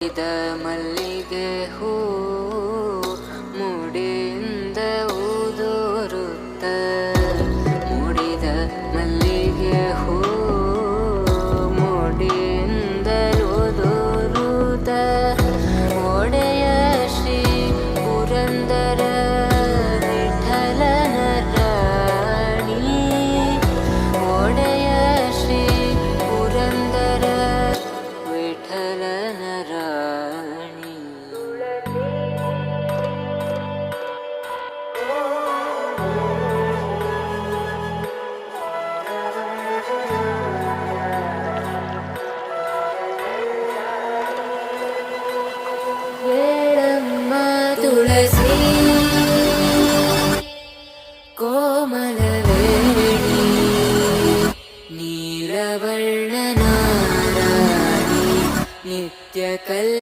ಇದ ಮಲ್ಲಿಗೆ ಹೂ ಮುಡಿಯಿಂದ ಊದೋರುತ್ತ ಮುಡಿದ ಮಲ್ಲಿಗೆ ಹೂ ಮುಡಿಯಿಂದ ಊದೋರುತ್ತ ಒಡೆಯ ಶ್ರೀ ಪುರಂದರ ವಿಠಲನ ರಾಣಿ ಒಡೆಯ ಶ್ರೀ ಪುರಂದರ ವಿಠಲನ ರಾಣಿ ಹೇಳಮ್ಮ ತುಳಸಿ ಕೋಮಲವೇಣಿ ನೀಲವರ್ಣನ ರಾಣಿ ನಿತ್ಯ